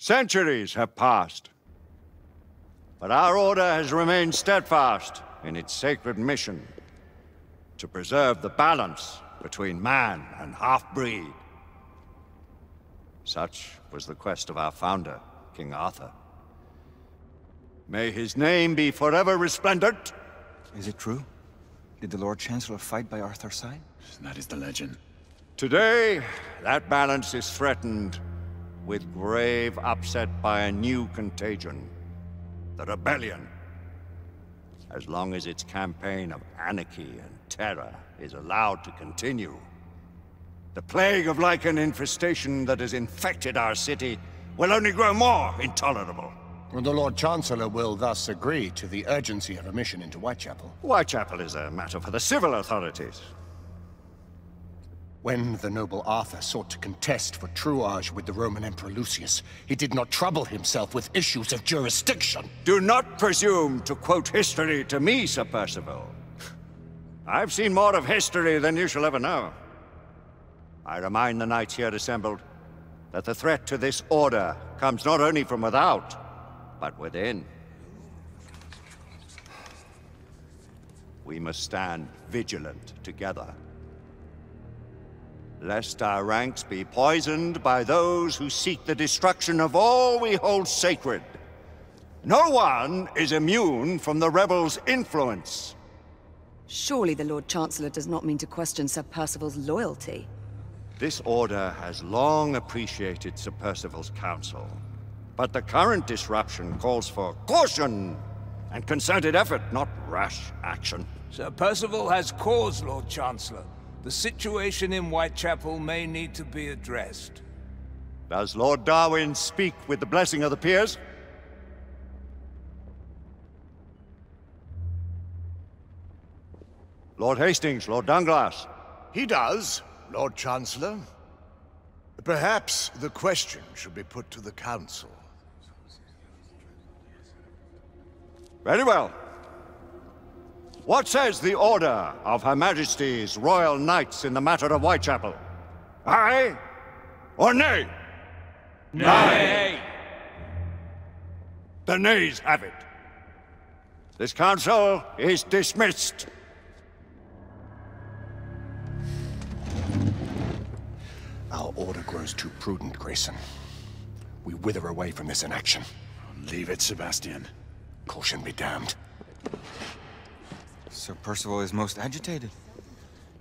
Centuries have passed, but our order has remained steadfast in its sacred mission to preserve the balance between man and half-breed. Such was the quest of our founder, King Arthur. May his name be forever resplendent. Is it true? Did the Lord Chancellor fight by Arthur's side? That is the legend. Today, that balance is threatened with grave upset by a new contagion, the rebellion. As long as its campaign of anarchy and terror is allowed to continue, the plague of lichen infestation that has infected our city will only grow more intolerable. The Lord Chancellor will thus agree to the urgency of a mission into Whitechapel. Whitechapel is a matter for the civil authorities. When the noble Arthur sought to contest for truage with the Roman Emperor Lucius, he did not trouble himself with issues of jurisdiction. Do not presume to quote history to me, Sir Percival. I've seen more of history than you shall ever know. I remind the knights here assembled that the threat to this order comes not only from without, but within. We must stand vigilant together, lest our ranks be poisoned by those who seek the destruction of all we hold sacred. No one is immune from the rebels' influence. Surely the Lord Chancellor does not mean to question Sir Percival's loyalty. This order has long appreciated Sir Percival's counsel, but the current disruption calls for caution and concerted effort, not rash action. Sir Percival has cause, Lord Chancellor. The situation in Whitechapel may need to be addressed. Does Lord Darwin speak with the blessing of the peers? Lord Hastings, Lord Dunglass. He does, Lord Chancellor. Perhaps the question should be put to the Council. Very well. What says the Order of Her Majesty's Royal Knights in the matter of Whitechapel? Aye or nay? Nay! The nays have it. This council is dismissed. Our order grows too prudent, Grayson. We wither away from this inaction. Leave it, Sebastian. Caution be damned. Sir Percival is most agitated.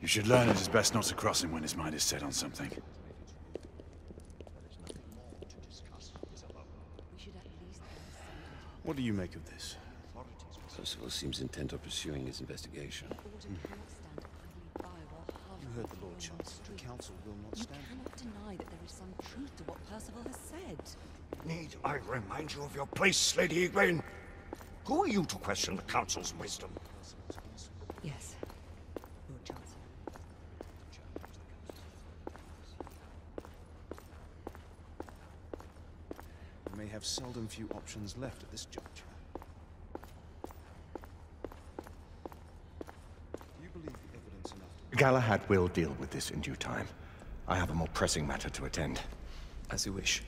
You should learn it is best not to cross him when his mind is set on something. What do you make of this? Percival seems intent on pursuing his investigation. You heard the Lord Chancellor. The Council will not stand. You cannot deny that there is some truth to what Percival has said. Need I remind you of your place, Lady Egwene? Who are you to question the Council's wisdom? Yes, Lord Chancellor. We may have seldom few options left at this juncture. Do you believe the evidence enough to... Galahad will deal with this in due time. I have a more pressing matter to attend. As you wish.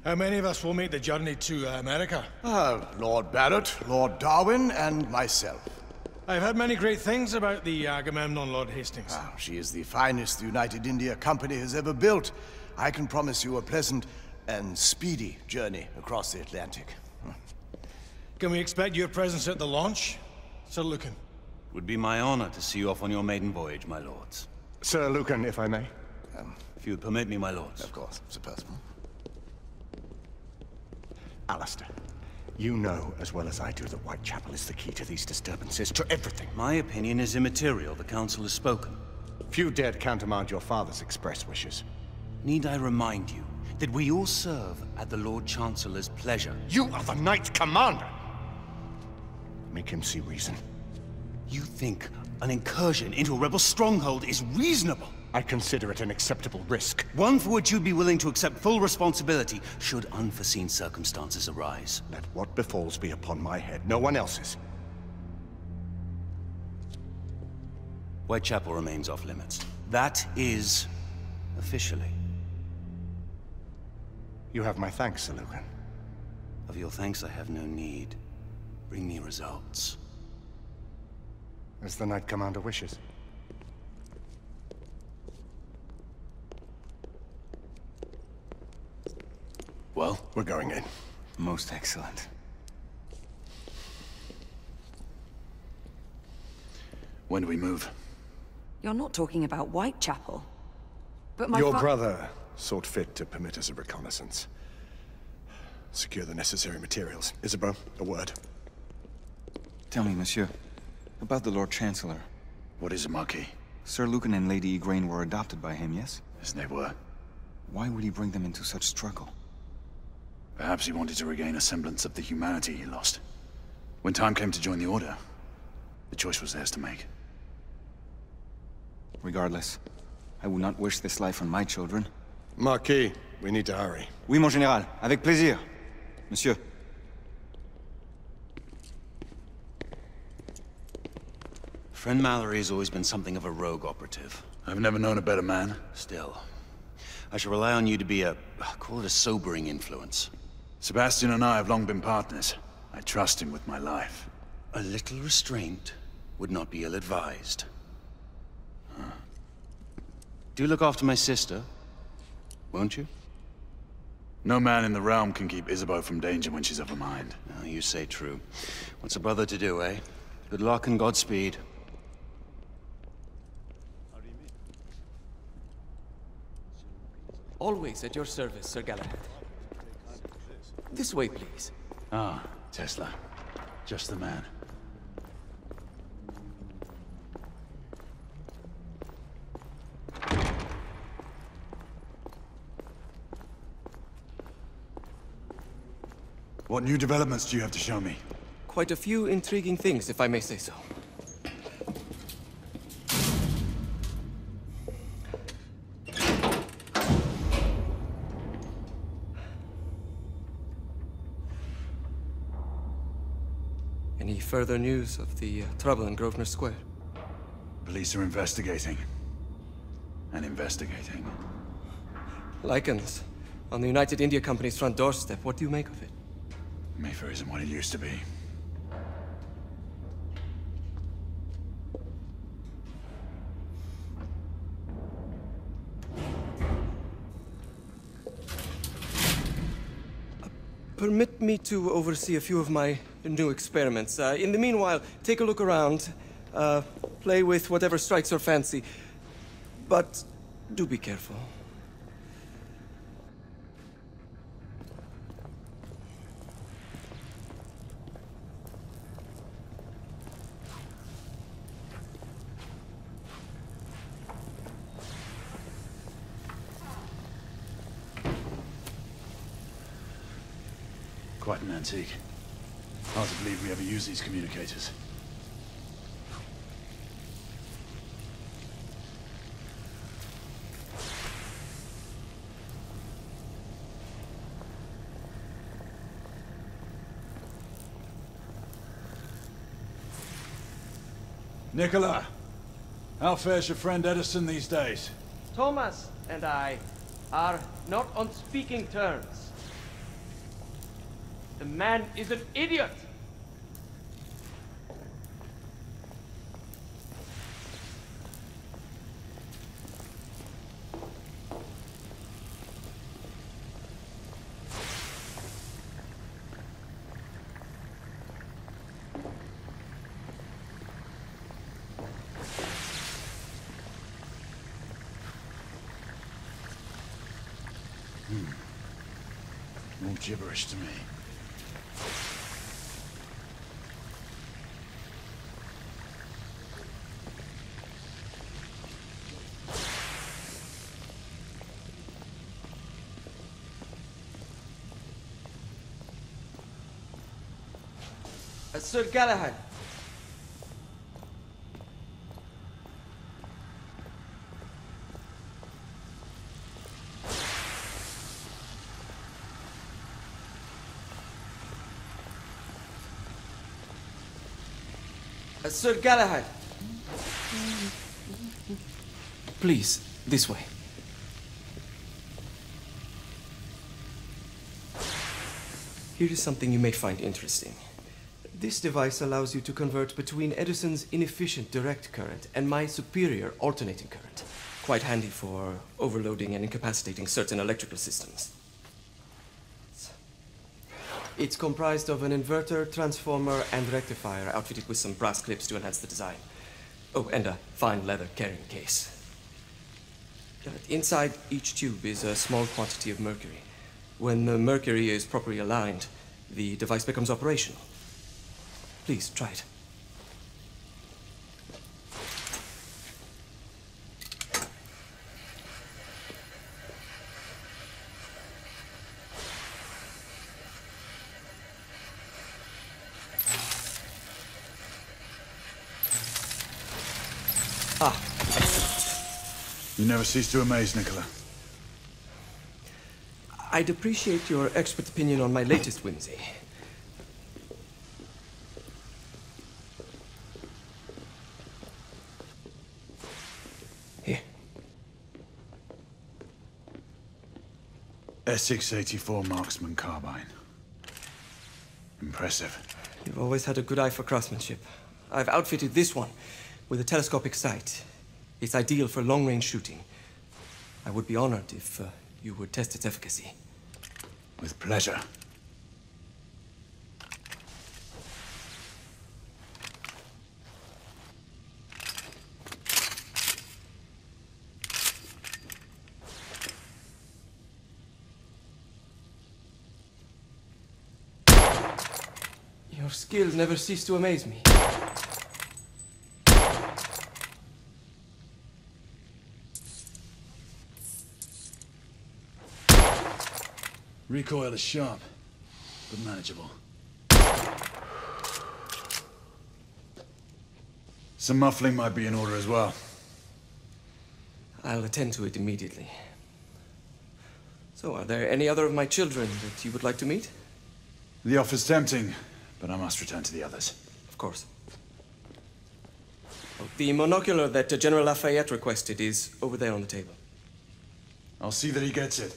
How many of us will make the journey to America? Lord Barrett, Lord Darwin, and myself. I've heard many great things about the Agamemnon, Lord Hastings. She is the finest the United India Company has ever built. I can promise you a pleasant and speedy journey across the Atlantic. Can we expect your presence at the launch, Sir Lucan? Would be my honor to see you off on your maiden voyage, my lords. Sir Lucan, if I may. If you would permit me, my lords. Of course, Sir Percival. Alistair, you know as well as I do that Whitechapel is the key to these disturbances, to everything. My opinion is immaterial. The Council has spoken. Few dared countermand your father's express wishes. Need I remind you that we all serve at the Lord Chancellor's pleasure? You are the Knight Commander! Make him see reason. You think an incursion into a rebel stronghold is reasonable? I consider it an acceptable risk. One for which you'd be willing to accept full responsibility should unforeseen circumstances arise. Let what befalls be upon my head, no one else's. Whitechapel remains off limits. That is officially. You have my thanks, Sir Lucan. Of your thanks I have no need. Bring me results. As the Knight Commander wishes. Well? We're going in. Most excellent. When do we move? You're not talking about Whitechapel. But my Your brother sought fit to permit us a reconnaissance. Secure the necessary materials. Isabeau, a word. Tell me, monsieur, about the Lord Chancellor. What is it, Marquis? Sir Lucan and Lady Igraine were adopted by him, yes? Yes, they were. Why would he bring them into such struggle? Perhaps he wanted to regain a semblance of the humanity he lost. When time came to join the Order, the choice was theirs to make. Regardless, I would not wish this life on my children. Marquis, we need to hurry. Oui, mon général. Avec plaisir. Monsieur. Friend Mallory has always been something of a rogue operative. I've never known a better man. Still, I shall rely on you to be call it a sobering influence. Sebastian and I have long been partners. I trust him with my life. A little restraint would not be ill-advised. Do look after my sister, won't you? No man in the realm can keep Isabeau from danger when she's of a mind. Oh, you say true. What's a brother to do, eh? Good luck and Godspeed. Always at your service, Sir Galahad. This way, please. Ah, Tesla. Just the man. What new developments do you have to show me? Quite a few intriguing things, if I may say so. Any further news of the trouble in Grosvenor Square? Police are investigating. And investigating. Lycans, on the United India Company's front doorstep. What do you make of it? Mayfair isn't what it used to be. Permit me to oversee a few of my new experiments. In the meanwhile, take a look around. Play with whatever strikes your fancy. But do be careful. Quite an antique. Hard to believe we ever use these communicators. Nicola, how fares your friend Edison these days? Thomas and I are not on speaking terms. The man is an idiot! All gibberish to me. Sir Galahad. Sir Galahad. Please, this way. Here is something you may find interesting. This device allows you to convert between Edison's inefficient direct current and my superior alternating current. Quite handy for overloading and incapacitating certain electrical systems. It's comprised of an inverter, transformer, and rectifier outfitted with some brass clips to enhance the design. Oh, and a fine leather carrying case. Inside each tube is a small quantity of mercury. When the mercury is properly aligned, the device becomes operational. Please, try it. Ah, excellent. You never cease to amaze, Nicola. I'd appreciate your expert opinion on my latest whimsy. Here. Essex 84 Marksman Carbine. Impressive. You've always had a good eye for craftsmanship. I've outfitted this one with a telescopic sight. It's ideal for long-range shooting. I would be honored if you would test its efficacy. With pleasure. Your skills never cease to amaze me. Recoil is sharp, but manageable. Some muffling might be in order as well. I'll attend to it immediately. So, are there any other of my children that you would like to meet? The offer's tempting, but I must return to the others. Of course. Oh, the monocular that General Lafayette requested is over there on the table. I'll see that he gets it.